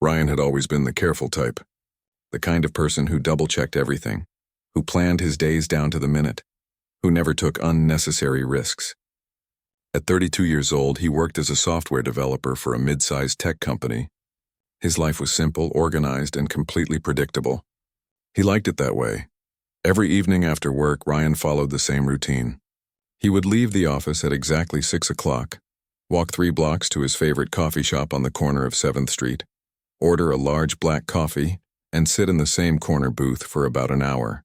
Ryan had always been the careful type, the kind of person who double-checked everything, who planned his days down to the minute, who never took unnecessary risks. At 32 years old, he worked as a software developer for a mid-sized tech company. His life was simple, organized, and completely predictable. He liked it that way. Every evening after work, Ryan followed the same routine. He would leave the office at exactly 6 o'clock, walk 3 blocks to his favorite coffee shop on the corner of 7th Street, order a large black coffee, and sit in the same corner booth for about an hour.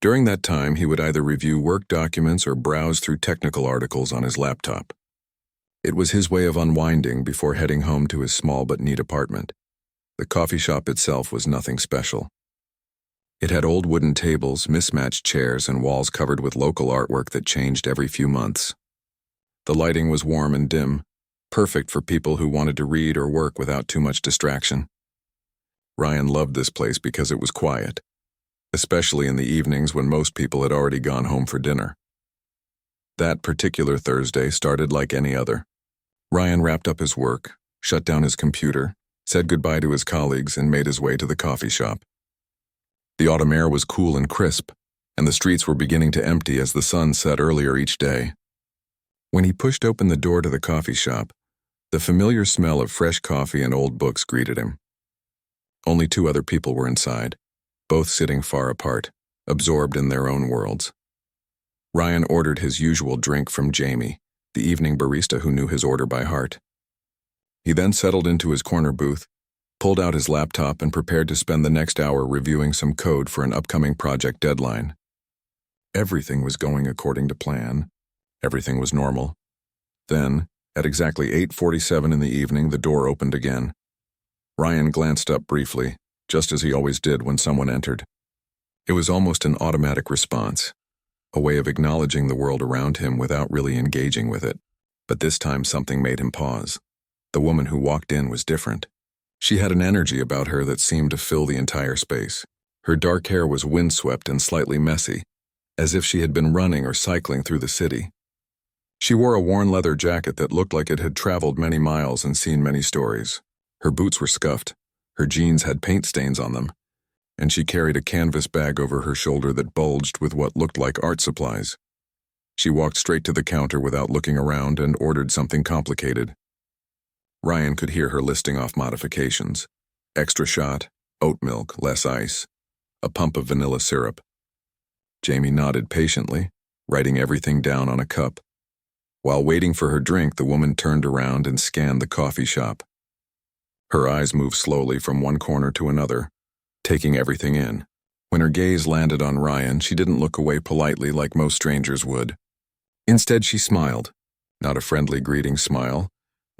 During that time, he would either review work documents or browse through technical articles on his laptop. It was his way of unwinding before heading home to his small but neat apartment. The coffee shop itself was nothing special. It had old wooden tables, mismatched chairs, and walls covered with local artwork that changed every few months. The lighting was warm and dim, perfect for people who wanted to read or work without too much distraction. Ryan loved this place because it was quiet, especially in the evenings when most people had already gone home for dinner. That particular Thursday started like any other. Ryan wrapped up his work, shut down his computer, said goodbye to his colleagues, and made his way to the coffee shop. The autumn air was cool and crisp, and the streets were beginning to empty as the sun set earlier each day. When he pushed open the door to the coffee shop, the familiar smell of fresh coffee and old books greeted him. Only 2 other people were inside, both sitting far apart, absorbed in their own worlds. Ryan ordered his usual drink from Jamie, the evening barista who knew his order by heart. He then settled into his corner booth, pulled out his laptop, and prepared to spend the next hour reviewing some code for an upcoming project deadline. Everything was going according to plan. Everything was normal. Then, at exactly 8:47 in the evening, the door opened again. Ryan glanced up briefly, just as he always did when someone entered. It was almost an automatic response, a way of acknowledging the world around him without really engaging with it. But this time something made him pause. The woman who walked in was different. She had an energy about her that seemed to fill the entire space. Her dark hair was windswept and slightly messy, as if she had been running or cycling through the city. She wore a worn leather jacket that looked like it had traveled many miles and seen many stories. Her boots were scuffed, her jeans had paint stains on them, and she carried a canvas bag over her shoulder that bulged with what looked like art supplies. She walked straight to the counter without looking around and ordered something complicated. Ryan could hear her listing off modifications: extra shot, oat milk, less ice, a pump of vanilla syrup. Jamie nodded patiently, writing everything down on a cup. While waiting for her drink, the woman turned around and scanned the coffee shop. Her eyes moved slowly from one corner to another, taking everything in. When her gaze landed on Ryan, she didn't look away politely like most strangers would. Instead, she smiled. Not a friendly greeting smile,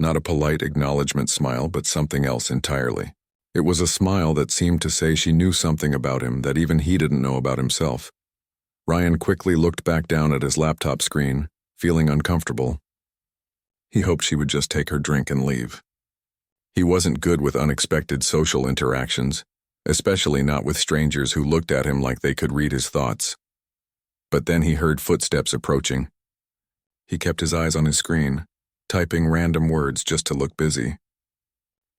not a polite acknowledgement smile, but something else entirely. It was a smile that seemed to say she knew something about him that even he didn't know about himself. Ryan quickly looked back down at his laptop screen, feeling uncomfortable. He hoped she would just take her drink and leave. He wasn't good with unexpected social interactions, especially not with strangers who looked at him like they could read his thoughts. But then he heard footsteps approaching. He kept his eyes on his screen, typing random words just to look busy.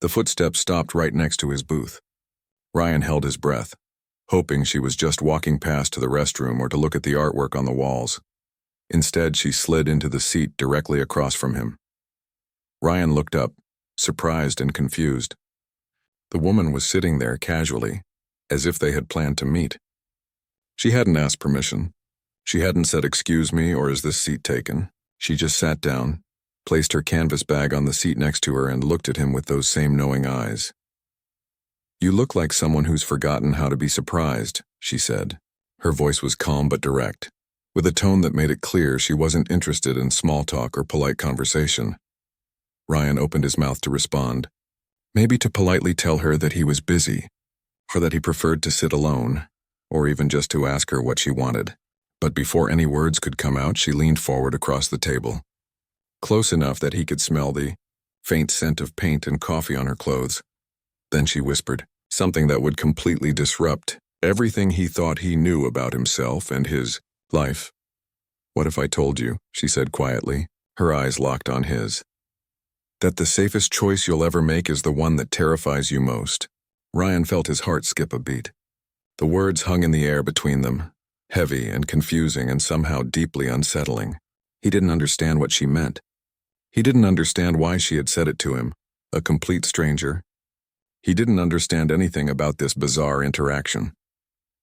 The footsteps stopped right next to his booth. Ryan held his breath, hoping she was just walking past to the restroom or to look at the artwork on the walls. Instead, she slid into the seat directly across from him. Ryan looked up, surprised and confused. The woman was sitting there casually, as if they had planned to meet. She hadn't asked permission. She hadn't said, "Excuse me," or "Is this seat taken?" She just sat down, placed her canvas bag on the seat next to her, and looked at him with those same knowing eyes. "You look like someone who's forgotten how to be surprised," she said. Her voice was calm but direct, with a tone that made it clear she wasn't interested in small talk or polite conversation. Ryan opened his mouth to respond, maybe to politely tell her that he was busy, or that he preferred to sit alone, or even just to ask her what she wanted. But before any words could come out, she leaned forward across the table, close enough that he could smell the faint scent of paint and coffee on her clothes. Then she whispered, something that would completely disrupt everything he thought he knew about himself and his life. "What if I told you?" she said quietly, her eyes locked on his. That the safest choice you'll ever make is the one that terrifies you most. Ryan felt his heart skip a beat. The words hung in the air between them, heavy and confusing and somehow deeply unsettling. He didn't understand what she meant. He didn't understand why she had said it to him, a complete stranger. He didn't understand anything about this bizarre interaction.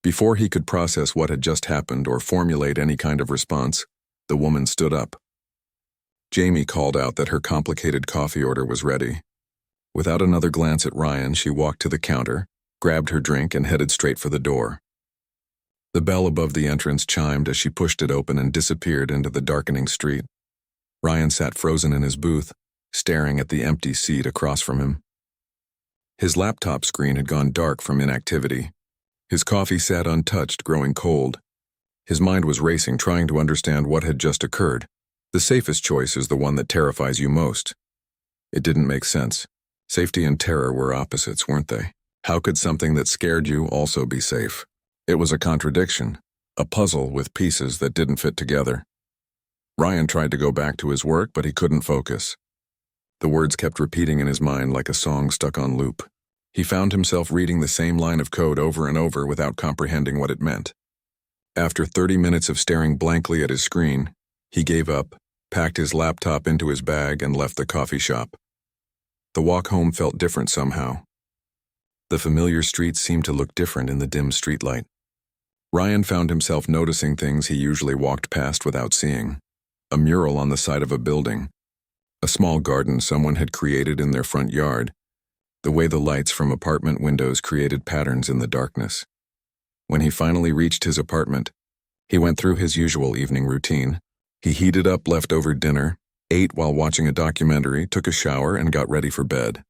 Before he could process what had just happened or formulate any kind of response, the woman stood up. Jamie called out that her complicated coffee order was ready. Without another glance at Ryan, she walked to the counter, grabbed her drink, and headed straight for the door. The bell above the entrance chimed as she pushed it open and disappeared into the darkening street. Ryan sat frozen in his booth, staring at the empty seat across from him. His laptop screen had gone dark from inactivity. His coffee sat untouched, growing cold. His mind was racing, trying to understand what had just occurred. The safest choice is the one that terrifies you most. It didn't make sense. Safety and terror were opposites, weren't they? How could something that scared you also be safe? It was a contradiction, a puzzle with pieces that didn't fit together. Ryan tried to go back to his work, but he couldn't focus. The words kept repeating in his mind like a song stuck on loop. He found himself reading the same line of code over and over without comprehending what it meant. After 30 minutes of staring blankly at his screen, he gave up, packed his laptop into his bag, and left the coffee shop. The walk home felt different somehow. The familiar streets seemed to look different in the dim streetlight. Ryan found himself noticing things he usually walked past without seeing. A mural on the side of a building. A small garden someone had created in their front yard. The way the lights from apartment windows created patterns in the darkness. When he finally reached his apartment, he went through his usual evening routine. He heated up leftover dinner, ate while watching a documentary, took a shower, and got ready for bed.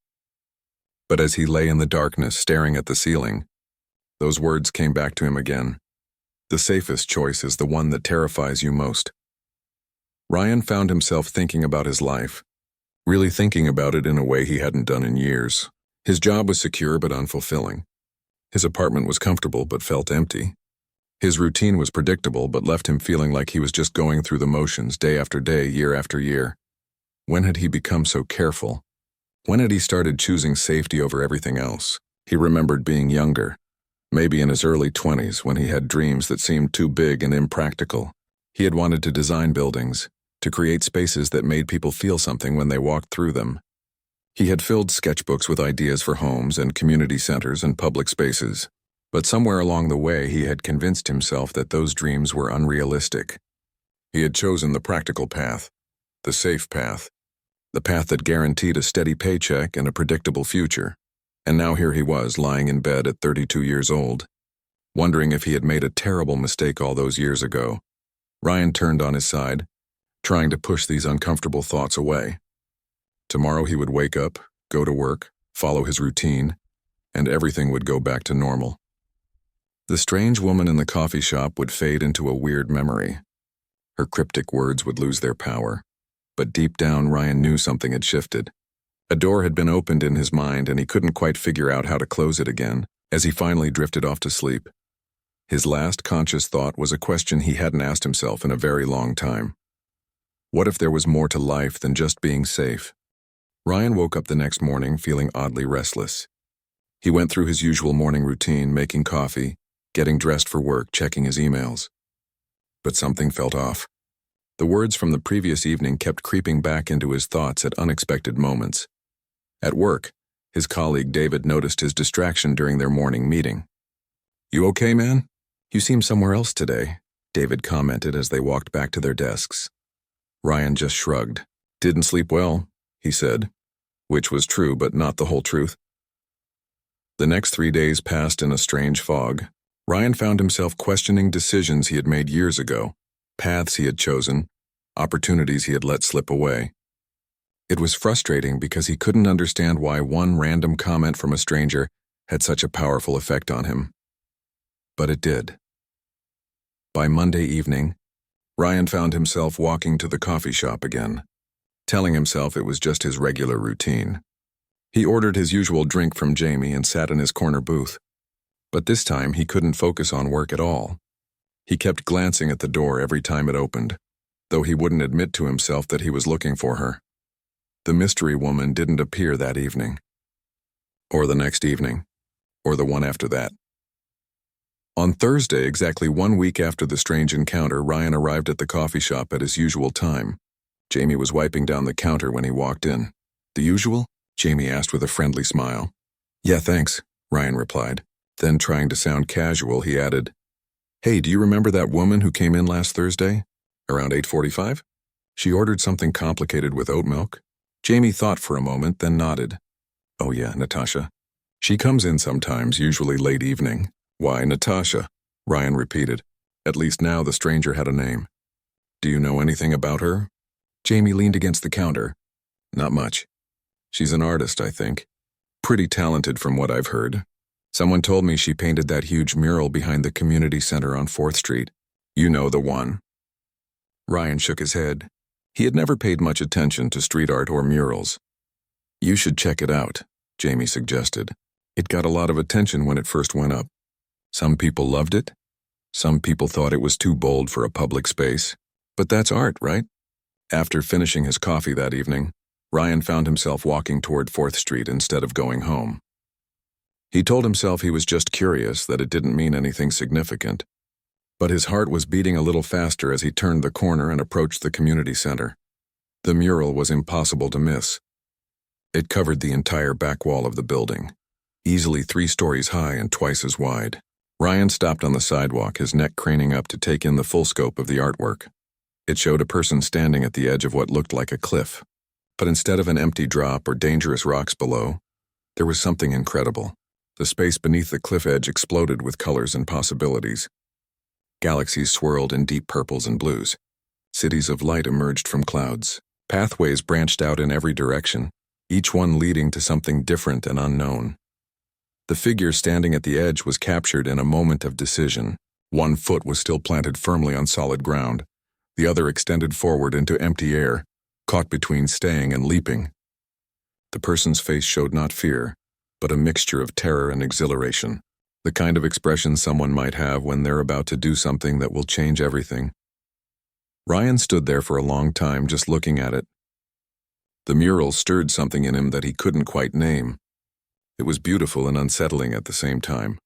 But as he lay in the darkness staring at the ceiling, those words came back to him again. The safest choice is the one that terrifies you most. Ryan found himself thinking about his life, really thinking about it in a way he hadn't done in years. His job was secure but unfulfilling. His apartment was comfortable but felt empty. His routine was predictable but left him feeling like he was just going through the motions day after day, year after year. When had he become so careful? When had he started choosing safety over everything else? He remembered being younger, maybe in his early 20s, when he had dreams that seemed too big and impractical. He had wanted to design buildings, to create spaces that made people feel something when they walked through them. He had filled sketchbooks with ideas for homes and community centers and public spaces, but somewhere along the way he had convinced himself that those dreams were unrealistic. He had chosen the practical path, the safe path, the path that guaranteed a steady paycheck and a predictable future. And now here he was, lying in bed at 32 years old, wondering if he had made a terrible mistake all those years ago. Ryan turned on his side, trying to push these uncomfortable thoughts away. Tomorrow he would wake up, go to work, follow his routine, and everything would go back to normal. The strange woman in the coffee shop would fade into a weird memory. Her cryptic words would lose their power. But deep down, Ryan knew something had shifted. A door had been opened in his mind, and he couldn't quite figure out how to close it again, as he finally drifted off to sleep. His last conscious thought was a question he hadn't asked himself in a very long time. What if there was more to life than just being safe? Ryan woke up the next morning feeling oddly restless. He went through his usual morning routine, making coffee, getting dressed for work, checking his emails. But something felt off. The words from the previous evening kept creeping back into his thoughts at unexpected moments. At work, his colleague David noticed his distraction during their morning meeting. "You okay, man? You seem somewhere else today," David commented as they walked back to their desks. Ryan just shrugged. "Didn't sleep well," he said, which was true but not the whole truth. The next 3 days passed in a strange fog. Ryan found himself questioning decisions he had made years ago, paths he had chosen, opportunities he had let slip away. It was frustrating because he couldn't understand why one random comment from a stranger had such a powerful effect on him. But it did. By Monday evening, Ryan found himself walking to the coffee shop again, telling himself it was just his regular routine. He ordered his usual drink from Jamie and sat in his corner booth. But this time he couldn't focus on work at all. He kept glancing at the door every time it opened, though he wouldn't admit to himself that he was looking for her. The mystery woman didn't appear that evening, or the next evening, or the one after that. On Thursday, exactly 1 week after the strange encounter, Ryan arrived at the coffee shop at his usual time. Jamie was wiping down the counter when he walked in. "The usual?" Jamie asked with a friendly smile. "Yeah, thanks," Ryan replied. Then, trying to sound casual, he added, "Hey, do you remember that woman who came in last Thursday? Around 8:45? She ordered something complicated with oat milk." Jamie thought for a moment, then nodded. "Oh yeah, Natasha. She comes in sometimes, usually late evening." "Why, Natasha?" Ryan repeated. At least now the stranger had a name. "Do you know anything about her?" Jamie leaned against the counter. "Not much. She's an artist, I think. Pretty talented from what I've heard. Someone told me she painted that huge mural behind the community center on 4th Street. You know the one." Ryan shook his head. He had never paid much attention to street art or murals. "You should check it out," Jamie suggested. "It got a lot of attention when it first went up. Some people loved it. Some people thought it was too bold for a public space. But that's art, right?" After finishing his coffee that evening, Ryan found himself walking toward 4th Street instead of going home. He told himself he was just curious, that it didn't mean anything significant. But his heart was beating a little faster as he turned the corner and approached the community center. The mural was impossible to miss. It covered the entire back wall of the building, easily 3 stories high and twice as wide. Ryan stopped on the sidewalk, his neck craning up to take in the full scope of the artwork. It showed a person standing at the edge of what looked like a cliff. But instead of an empty drop or dangerous rocks below, there was something incredible. The space beneath the cliff edge exploded with colors and possibilities. Galaxies swirled in deep purples and blues. Cities of light emerged from clouds. Pathways branched out in every direction, each one leading to something different and unknown. The figure standing at the edge was captured in a moment of decision. One foot was still planted firmly on solid ground. The other extended forward into empty air, caught between staying and leaping. The person's face showed not fear, but a mixture of terror and exhilaration, the kind of expression someone might have when they're about to do something that will change everything. Ryan stood there for a long time just looking at it. The mural stirred something in him that he couldn't quite name. It was beautiful and unsettling at the same time.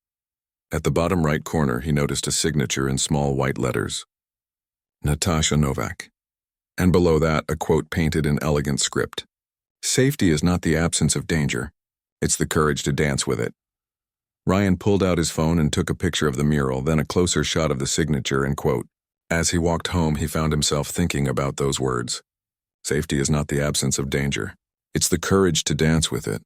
At the bottom right corner, he noticed a signature in small white letters. Natasha Novak. And below that, a quote painted in elegant script. "Safety is not the absence of danger. It's the courage to dance with it." Ryan pulled out his phone and took a picture of the mural, then a closer shot of the signature and quote. As he walked home, he found himself thinking about those words. Safety is not the absence of danger. It's the courage to dance with it.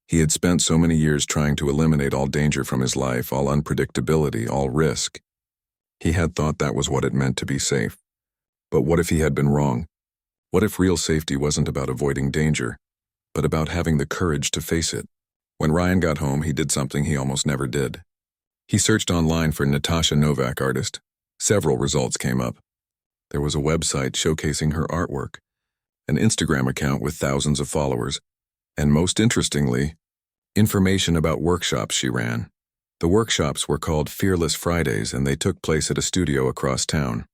He had spent so many years trying to eliminate all danger from his life, all unpredictability, all risk. He had thought that was what it meant to be safe. But what if he had been wrong? What if real safety wasn't about avoiding danger, but about having the courage to face it? When Ryan got home, he did something he almost never did. He searched online for Natasha Novak artist. Several results came up. There was a website showcasing her artwork, an Instagram account with thousands of followers, and most interestingly, information about workshops she ran. The workshops were called Fearless Fridays, and they took place at a studio across town.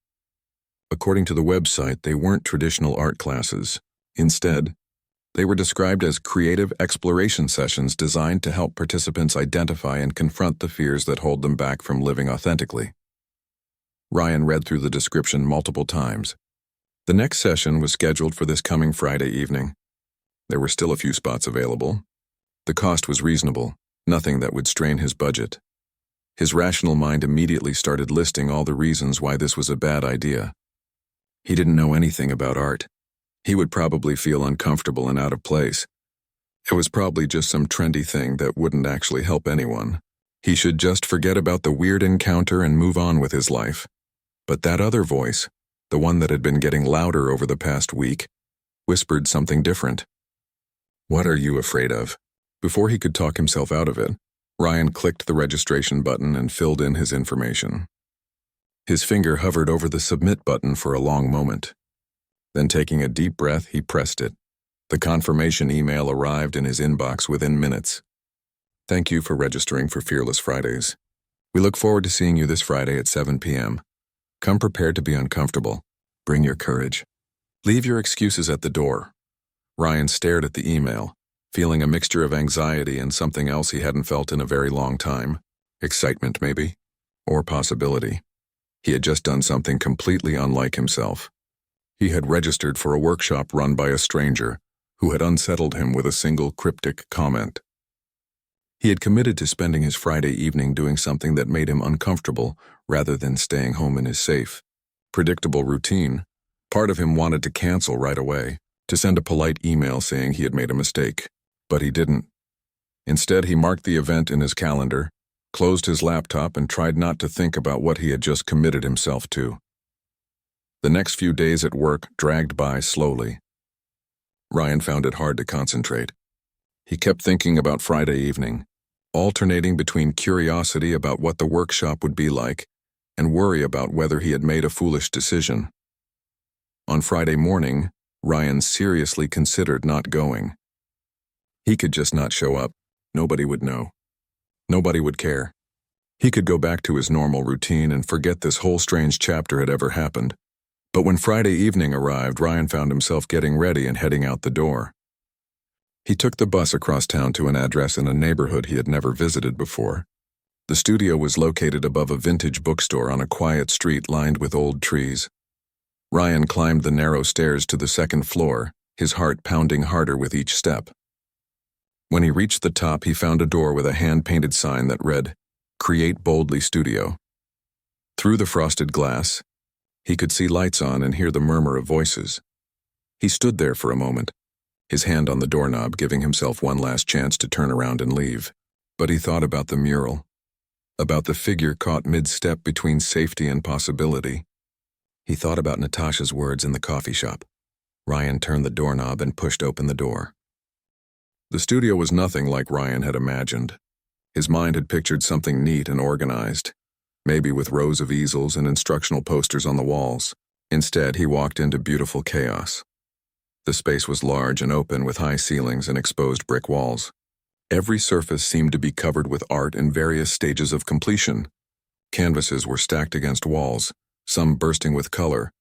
According to the website, they weren't traditional art classes. Instead, they were described as creative exploration sessions designed to help participants identify and confront the fears that hold them back from living authentically. Ryan read through the description multiple times. The next session was scheduled for this coming Friday evening. There were still a few spots available. The cost was reasonable, nothing that would strain his budget. His rational mind immediately started listing all the reasons why this was a bad idea. He didn't know anything about art. He would probably feel uncomfortable and out of place. It was probably just some trendy thing that wouldn't actually help anyone. He should just forget about the weird encounter and move on with his life. But that other voice, the one that had been getting louder over the past week, whispered something different. "What are you afraid of?" Before he could talk himself out of it, Ryan clicked the registration button and filled in his information. His finger hovered over the submit button for a long moment. Then, taking a deep breath, he pressed it. The confirmation email arrived in his inbox within minutes. "Thank you for registering for Fearless Fridays. We look forward to seeing you this Friday at 7 p.m. Come prepared to be uncomfortable. Bring your courage. Leave your excuses at the door. Ryan stared at the email, feeling a mixture of anxiety and something else he hadn't felt in a very long time. Excitement, maybe? Or possibility. He had just done something completely unlike himself. He had registered for a workshop run by a stranger who had unsettled him with a single cryptic comment. He had committed to spending his Friday evening doing something that made him uncomfortable rather than staying home in his safe, predictable routine. Part of him wanted to cancel right away, to send a polite email saying he had made a mistake, but he didn't. Instead, he marked the event in his calendar, closed his laptop, and tried not to think about what he had just committed himself to. The next few days at work dragged by slowly. Ryan found it hard to concentrate. He kept thinking about Friday evening, alternating between curiosity about what the workshop would be like and worry about whether he had made a foolish decision. On Friday morning, Ryan seriously considered not going. He could just not show up. Nobody would know. Nobody would care. He could go back to his normal routine and forget this whole strange chapter had ever happened. But when Friday evening arrived, Ryan found himself getting ready and heading out the door. He took the bus across town to an address in a neighborhood he had never visited before. The studio was located above a vintage bookstore on a quiet street lined with old trees. Ryan climbed the narrow stairs to the second floor, his heart pounding harder with each step. When he reached the top, he found a door with a hand-painted sign that read, "Create Boldly Studio." Through the frosted glass, he could see lights on and hear the murmur of voices. He stood there for a moment, his hand on the doorknob, giving himself one last chance to turn around and leave. But he thought about the mural, about the figure caught mid-step between safety and possibility. He thought about Natasha's words in the coffee shop. Ryan turned the doorknob and pushed open the door. The studio was nothing like Ryan had imagined. His mind had pictured something neat and organized, maybe with rows of easels and instructional posters on the walls. Instead, he walked into beautiful chaos. The space was large and open with high ceilings and exposed brick walls. Every surface seemed to be covered with art in various stages of completion. Canvases were stacked against walls, some bursting with color,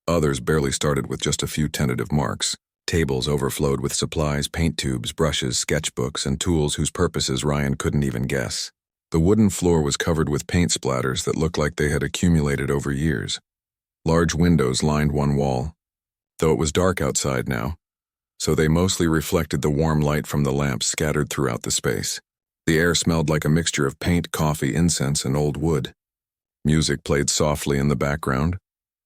others barely started with just a few tentative marks. Tables overflowed with supplies, paint tubes, brushes, sketchbooks, and tools whose purposes Ryan couldn't even guess. The wooden floor was covered with paint splatters that looked like they had accumulated over years. Large windows lined one wall, though it was dark outside now, so they mostly reflected the warm light from the lamps scattered throughout the space. The air smelled like a mixture of paint, coffee, incense, and old wood. Music played softly in the background,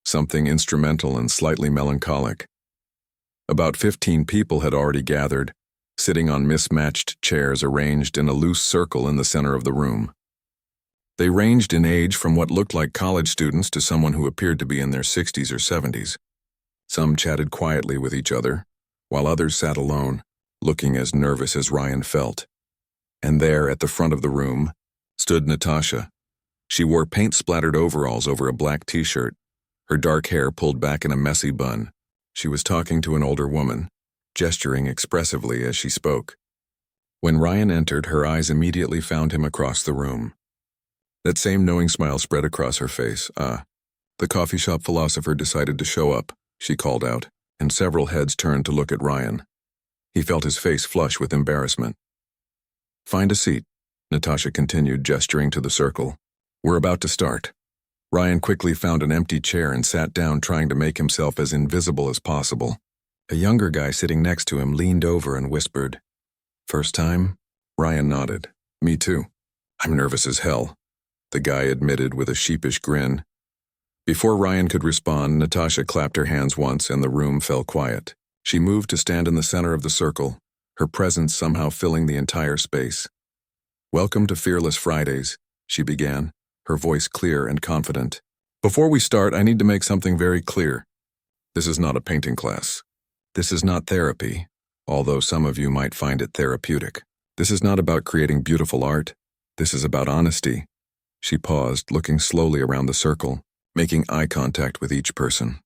something instrumental and slightly melancholic. About 15 people had already gathered, sitting on mismatched chairs arranged in a loose circle in the center of the room. They ranged in age from what looked like college students to someone who appeared to be in their 60s or 70s. Some chatted quietly with each other, while others sat alone, looking as nervous as Ryan felt. And there, at the front of the room, stood Natasha. She wore paint-splattered overalls over a black t-shirt, her dark hair pulled back in a messy bun. She was talking to an older woman, gesturing expressively as she spoke. When Ryan entered, her eyes immediately found him across the room. That same knowing smile spread across her face. The coffee shop philosopher decided to show up, she called out, and several heads turned to look at Ryan. He felt his face flush with embarrassment. "Find a seat," Natasha continued, gesturing to the circle. "We're about to start." Ryan quickly found an empty chair and sat down, trying to make himself as invisible as possible. A younger guy sitting next to him leaned over and whispered, "First time?" Ryan nodded. "Me too. I'm nervous as hell," the guy admitted with a sheepish grin. Before Ryan could respond, Natasha clapped her hands once and the room fell quiet. She moved to stand in the center of the circle, her presence somehow filling the entire space. "Welcome to Fearless Fridays," she began, her voice clear and confident. "Before we start, I need to make something very clear. This is not a painting class. This is not therapy, although some of you might find it therapeutic. This is not about creating beautiful art. This is about honesty." She paused, looking slowly around the circle, making eye contact with each person.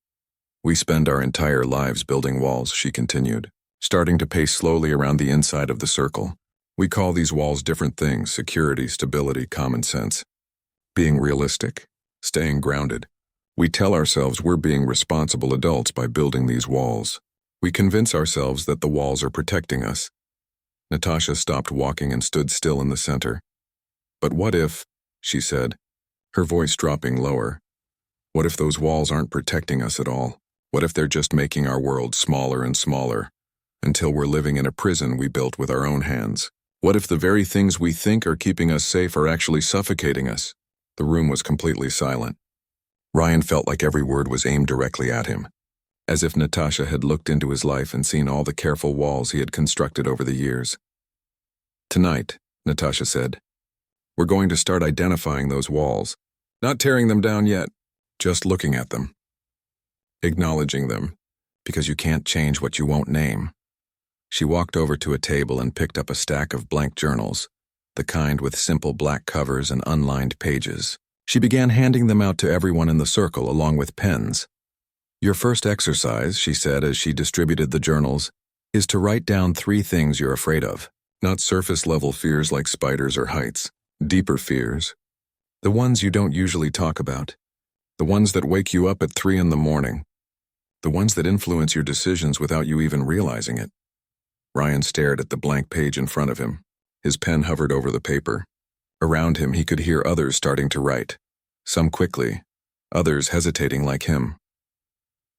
"We spend our entire lives building walls," she continued, starting to pace slowly around the inside of the circle. "We call these walls different things: security, stability, common sense. Being realistic, staying grounded. We tell ourselves we're being responsible adults by building these walls. We convince ourselves that the walls are protecting us. Natasha stopped walking and stood still in the center. But what if, she said, her voice dropping lower, what if those walls aren't protecting us at all? What if they're just making our world smaller and smaller, until we're living in a prison we built with our own hands? What if the very things we think are keeping us safe are actually suffocating us? The room was completely silent. Ryan felt like every word was aimed directly at him, as if Natasha had looked into his life and seen all the careful walls he had constructed over the years. Tonight, Natasha said, we're going to start identifying those walls, not tearing them down yet, just looking at them, acknowledging them, because you can't change what you won't name. She walked over to a table and picked up a stack of blank journals, the kind with simple black covers and unlined pages. She began handing them out to everyone in the circle along with pens. Your first exercise, she said as she distributed the journals, is to write down 3 things you're afraid of. Not surface-level fears like spiders or heights. Deeper fears. The ones you don't usually talk about. The ones that wake you up at 3 in the morning. The ones that influence your decisions without you even realizing it. Ryan stared at the blank page in front of him. His pen hovered over the paper. Around him he could hear others starting to write. Some quickly, others hesitating like him.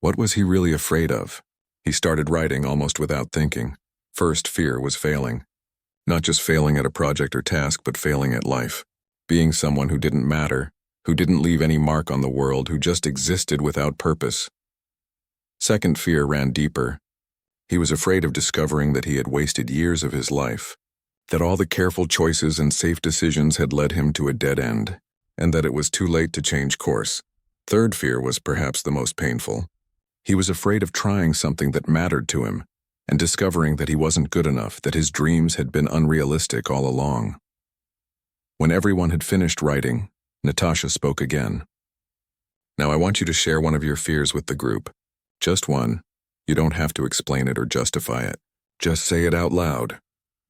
What was he really afraid of? He started writing almost without thinking. First fear was failing. Not just failing at a project or task, but failing at life. Being someone who didn't matter, who didn't leave any mark on the world, who just existed without purpose. Second fear ran deeper. He was afraid of discovering that he had wasted years of his life, that all the careful choices and safe decisions had led him to a dead end, and that it was too late to change course. Third fear was perhaps the most painful. He was afraid of trying something that mattered to him, and discovering that he wasn't good enough, that his dreams had been unrealistic all along. When everyone had finished writing, Natasha spoke again. Now I want you to share one of your fears with the group. Just one. You don't have to explain it or justify it. Just say it out loud.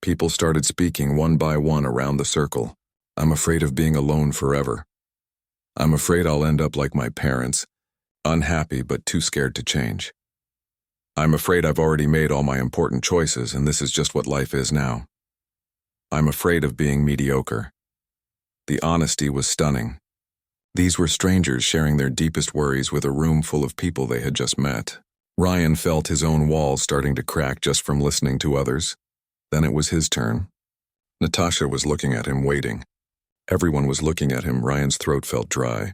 People started speaking one by one around the circle. I'm afraid of being alone forever. I'm afraid I'll end up like my parents, unhappy but too scared to change. I'm afraid I've already made all my important choices and this is just what life is now. I'm afraid of being mediocre. The honesty was stunning. These were strangers sharing their deepest worries with a room full of people they had just met. Ryan felt his own walls starting to crack just from listening to others. Then it was his turn. Natasha was looking at him, waiting. Everyone was looking at him. Ryan's throat felt dry.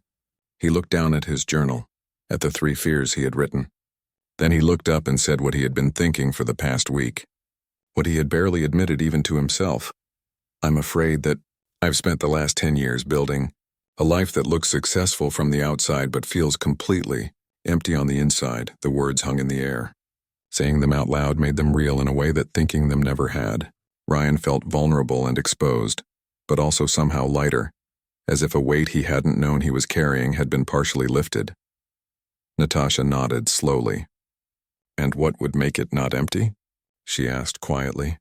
He looked down at his journal, at the 3 fears he had written. Then he looked up and said what he had been thinking for the past week, what he had barely admitted even to himself. I'm afraid that I've spent the last 10 years building a life that looks successful from the outside but feels completely empty on the inside. The words hung in the air. Saying them out loud made them real in a way that thinking them never had. Ryan felt vulnerable and exposed, but also somehow lighter, as if a weight he hadn't known he was carrying had been partially lifted. Natasha nodded slowly. And what would make it not empty? She asked quietly.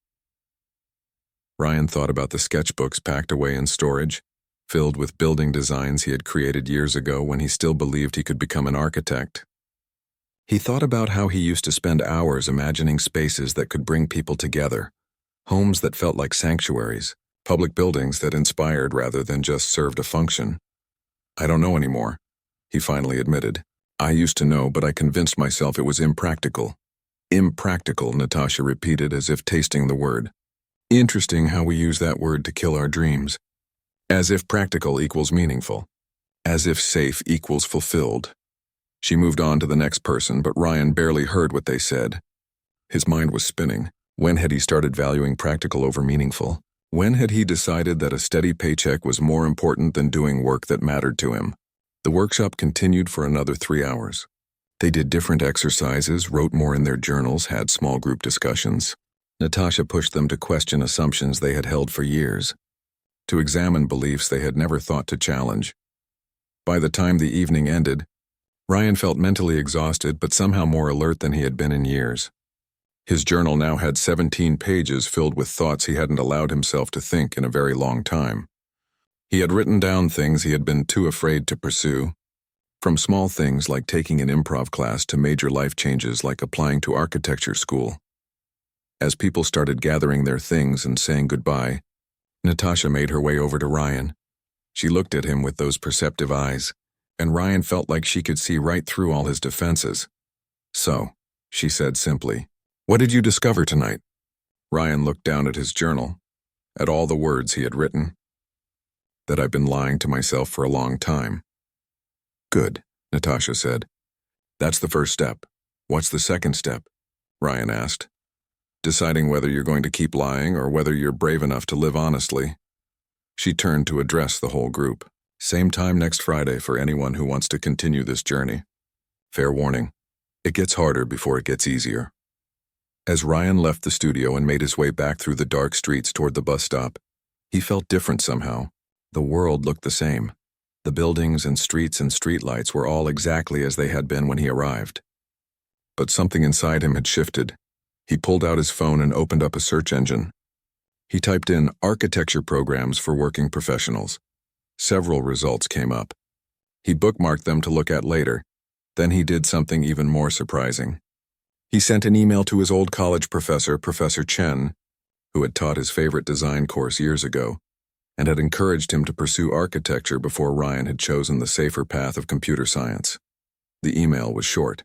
Ryan thought about the sketchbooks packed away in storage, filled with building designs he had created years ago when he still believed he could become an architect. He thought about how he used to spend hours imagining spaces that could bring people together, homes that felt like sanctuaries, public buildings that inspired rather than just served a function. I don't know anymore, he finally admitted. I used to know, but I convinced myself it was impractical. Impractical, Natasha repeated as if tasting the word. Interesting how we use that word to kill our dreams. As if practical equals meaningful. As if safe equals fulfilled. She moved on to the next person, but Ryan barely heard what they said. His mind was spinning. When had he started valuing practical over meaningful? When had he decided that a steady paycheck was more important than doing work that mattered to him? The workshop continued for another 3 hours. They did different exercises, wrote more in their journals, had small group discussions. Natasha pushed them to question assumptions they had held for years, to examine beliefs they had never thought to challenge. By the time the evening ended, Ryan felt mentally exhausted but somehow more alert than he had been in years. His journal now had 17 pages filled with thoughts he hadn't allowed himself to think in a very long time. He had written down things he had been too afraid to pursue, From small things like taking an improv class to major life changes like applying to architecture school. As people started gathering their things and saying goodbye, Natasha made her way over to Ryan. She looked at him with those perceptive eyes, and Ryan felt like she could see right through all his defenses. "So," she said simply, "what did you discover tonight?" Ryan looked down at his journal, at all the words he had written. "That I've been lying to myself for a long time." "Good," Natasha said. "That's the first step. What's the second step?" Ryan asked. "Deciding whether you're going to keep lying or whether you're brave enough to live honestly." She turned to address the whole group. "Same time next Friday for anyone who wants to continue this journey. Fair warning, it gets harder before it gets easier." As Ryan left the studio and made his way back through the dark streets toward the bus stop, he felt different somehow. The world looked the same. The buildings and streets and streetlights were all exactly as they had been when he arrived. But something inside him had shifted. He pulled out his phone and opened up a search engine. He typed in architecture programs for working professionals. Several results came up. He bookmarked them to look at later. Then he did something even more surprising. He sent an email to his old college professor, Professor Chen, who had taught his favorite design course years ago, and had encouraged him to pursue architecture before Ryan had chosen the safer path of computer science. The email was short.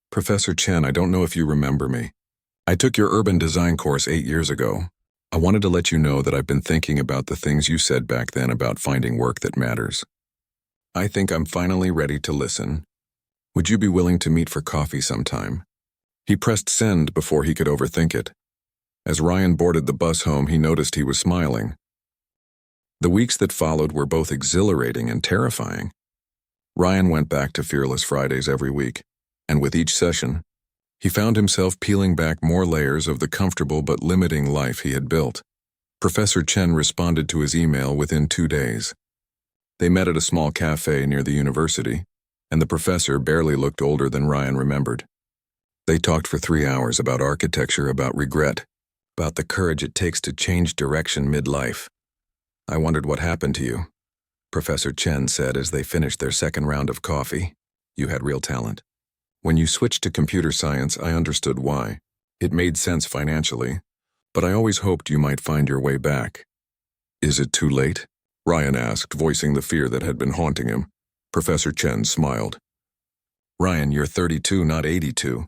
"Professor Chen, I don't know if you remember me. I took your urban design course 8 years ago. I wanted to let you know that I've been thinking about the things you said back then about finding work that matters. I think I'm finally ready to listen. Would you be willing to meet for coffee sometime?" He pressed send before he could overthink it. As Ryan boarded the bus home, he noticed he was smiling. The weeks that followed were both exhilarating and terrifying. Ryan went back to Fearless Fridays every week, and with each session, he found himself peeling back more layers of the comfortable but limiting life he had built. Professor Chen responded to his email within 2 days. They met at a small cafe near the university, and the professor barely looked older than Ryan remembered. They talked for 3 hours about architecture, about regret, about the courage it takes to change direction mid-life. "I wondered what happened to you," Professor Chen said as they finished their second round of coffee. "You had real talent. When you switched to computer science, I understood why. It made sense financially, but I always hoped you might find your way back." "Is it too late?" Ryan asked, voicing the fear that had been haunting him. Professor Chen smiled. "Ryan, you're 32, not 82.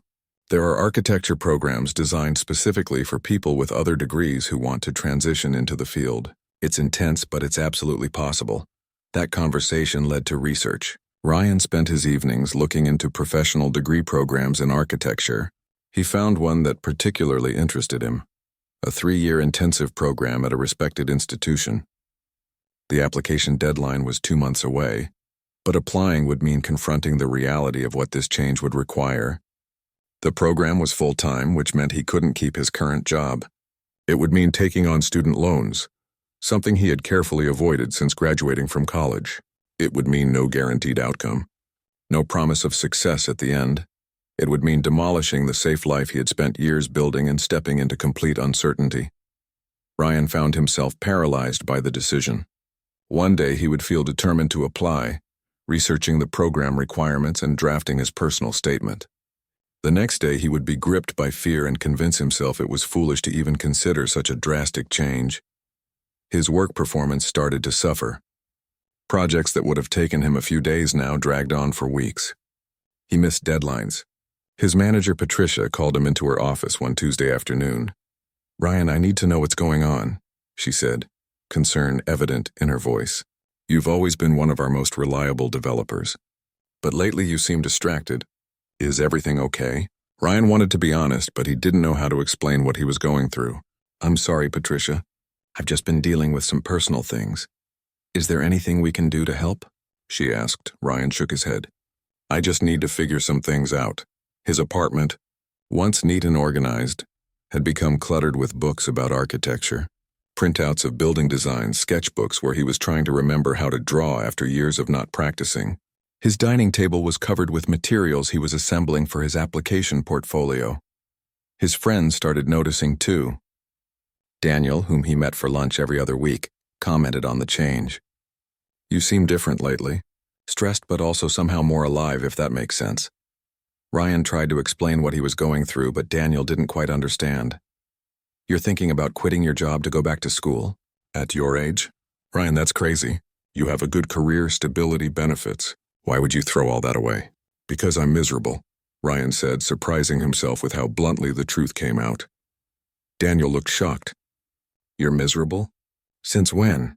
There are architecture programs designed specifically for people with other degrees who want to transition into the field. It's intense, but it's absolutely possible." That conversation led to research. Ryan spent his evenings looking into professional degree programs in architecture. He found one that particularly interested him, a 3-year intensive program at a respected institution. The application deadline was 2 months away, but applying would mean confronting the reality of what this change would require. The program was full-time, which meant he couldn't keep his current job. It would mean taking on student loans, something he had carefully avoided since graduating from college. It would mean no guaranteed outcome, no promise of success at the end. It would mean demolishing the safe life he had spent years building and stepping into complete uncertainty. Ryan found himself paralyzed by the decision. One day he would feel determined to apply, researching the program requirements and drafting his personal statement. The next day he would be gripped by fear and convince himself it was foolish to even consider such a drastic change. His work performance started to suffer. Projects that would have taken him a few days now dragged on for weeks. He missed deadlines. His manager, Patricia, called him into her office one Tuesday afternoon. "Ryan, I need to know what's going on," she said, concern evident in her voice. "You've always been one of our most reliable developers. But lately you seem distracted. Is everything okay?" Ryan wanted to be honest, but he didn't know how to explain what he was going through. "I'm sorry, Patricia. I've just been dealing with some personal things. Is there anything we can do to help?" she asked. Ryan shook his head. "I just need to figure some things out." His apartment, once neat and organized, had become cluttered with books about architecture, printouts of building designs, sketchbooks where he was trying to remember how to draw after years of not practicing. His dining table was covered with materials he was assembling for his application portfolio. His friends started noticing too. Daniel, whom he met for lunch every other week, commented on the change. "You seem different lately. Stressed but also somehow more alive, if that makes sense. Ryan tried to explain what he was going through, but Daniel didn't quite understand. You're thinking about quitting your job to go back to school? At your age? Ryan, that's crazy. You have a good career, stability, benefits. Why would you throw all that away? Because I'm miserable, Ryan said, surprising himself with how bluntly the truth came out. Daniel looked shocked. You're miserable? Since when?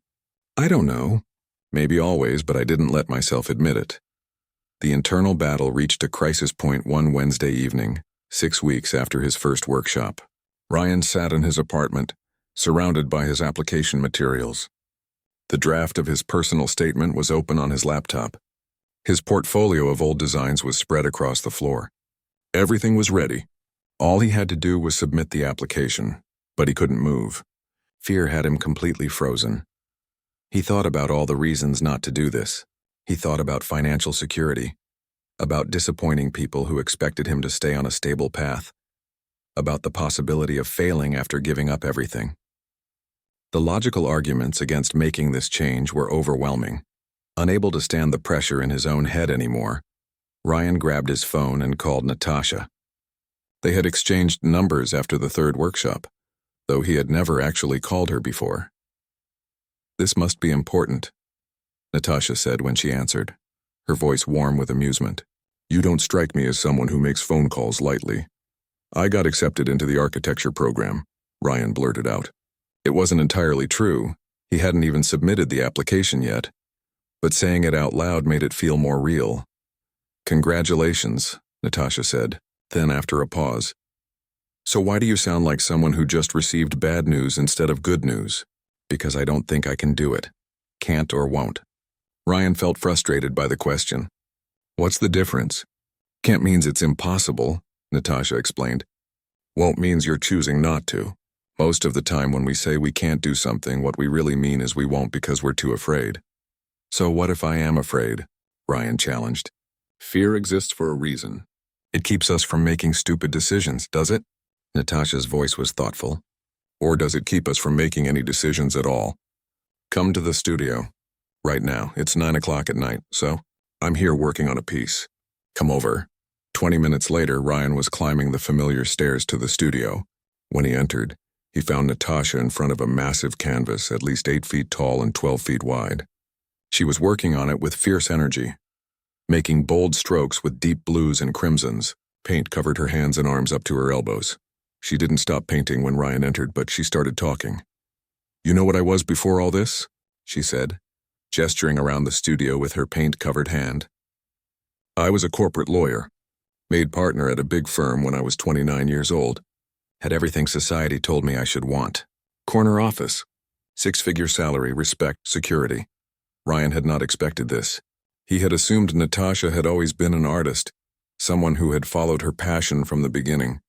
I don't know. Maybe always, but I didn't let myself admit it. The internal battle reached a crisis point one Wednesday evening, 6 weeks after his first workshop. Ryan sat in his apartment, surrounded by his application materials. The draft of his personal statement was open on his laptop. His portfolio of old designs was spread across the floor. Everything was ready. All he had to do was submit the application, but he couldn't move. Fear had him completely frozen. He thought about all the reasons not to do this. He thought about financial security, about disappointing people who expected him to stay on a stable path, about the possibility of failing after giving up everything. The logical arguments against making this change were overwhelming. Unable to stand the pressure in his own head anymore, Ryan grabbed his phone and called Natasha. They had exchanged numbers after the third workshop, though he had never actually called her before. This must be important, Natasha said when she answered, her voice warm with amusement. You don't strike me as someone who makes phone calls lightly. I got accepted into the architecture program, Ryan blurted out. It wasn't entirely true. He hadn't even submitted the application yet, but saying it out loud made it feel more real. Congratulations, Natasha said, then after a pause. So why do you sound like someone who just received bad news instead of good news? Because I don't think I can do it. Can't or won't. Ryan felt frustrated by the question. What's the difference? Can't means it's impossible, Natasha explained. Won't means you're choosing not to. Most of the time when we say we can't do something, what we really mean is we won't because we're too afraid. So what if I am afraid? Ryan challenged. Fear exists for a reason. It keeps us from making stupid decisions, does it? Natasha's voice was thoughtful. Or does it keep us from making any decisions at all? Come to the studio. Right now, it's 9 o'clock at night, so I'm here working on a piece. Come over. 20 minutes later, Ryan was climbing the familiar stairs to the studio. When he entered, he found Natasha in front of a massive canvas, at least 8 feet tall and 12 feet wide. She was working on it with fierce energy, making bold strokes with deep blues and crimsons. Paint covered her hands and arms up to her elbows. She didn't stop painting when Ryan entered, but she started talking. You know what I was before all this? She said, gesturing around the studio with her paint-covered hand. I was a corporate lawyer, made partner at a big firm when I was 29 years old. Had everything society told me I should want. Corner office, 6-figure salary, respect, security. Ryan had not expected this. He had assumed Natasha had always been an artist, someone who had followed her passion from the beginning.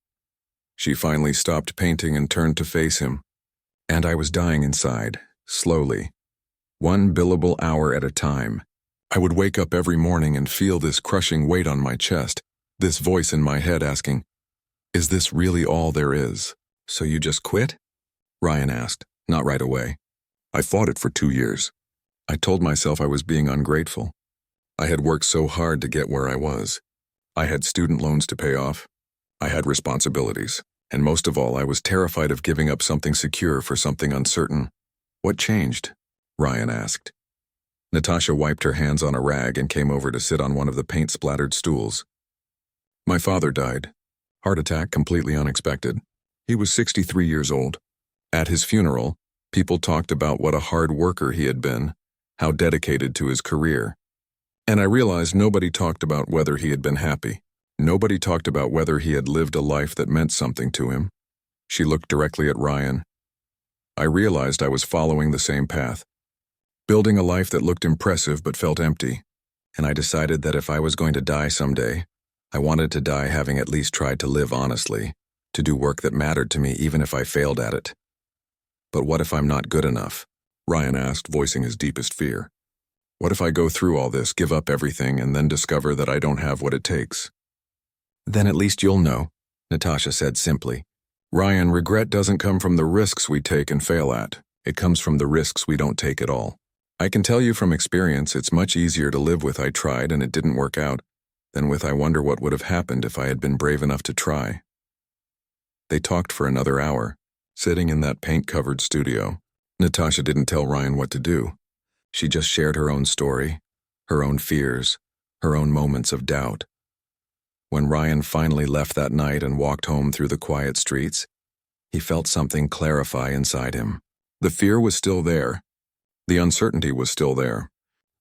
She finally stopped painting and turned to face him. And I was dying inside, slowly. 1 billable hour at a time. I would wake up every morning and feel this crushing weight on my chest, this voice in my head asking, is this really all there is? So you just quit? Ryan asked, not right away. I fought it for 2 years. I told myself I was being ungrateful. I had worked so hard to get where I was. I had student loans to pay off. I had responsibilities. And most of all, I was terrified of giving up something secure for something uncertain. What changed? Ryan asked. Natasha wiped her hands on a rag and came over to sit on one of the paint-splattered stools. My father died. Heart attack, completely unexpected. He was 63 years old. At his funeral, people talked about what a hard worker he had been, how dedicated to his career. And I realized nobody talked about whether he had been happy. Nobody talked about whether he had lived a life that meant something to him. She looked directly at Ryan. I realized I was following the same path, building a life that looked impressive but felt empty. And I decided that if I was going to die someday, I wanted to die having at least tried to live honestly, to do work that mattered to me even if I failed at it. But what if I'm not good enough? Ryan asked, voicing his deepest fear. What if I go through all this, give up everything, and then discover that I don't have what it takes? Then at least you'll know, Natasha said simply. Ryan, regret doesn't come from the risks we take and fail at. It comes from the risks we don't take at all. I can tell you from experience it's much easier to live with "I tried and it didn't work out" than with "I wonder what would have happened if I had been brave enough to try." They talked for another hour, sitting in that paint-covered studio. Natasha didn't tell Ryan what to do. She just shared her own story, her own fears, her own moments of doubt. When Ryan finally left that night and walked home through the quiet streets, he felt something clarify inside him. The fear was still there. The uncertainty was still there.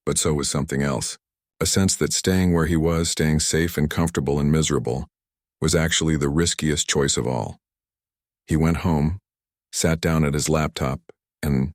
But so was something else. A sense that staying where he was, staying safe and comfortable and miserable, was actually the riskiest choice of all. He went home, sat down at his laptop, and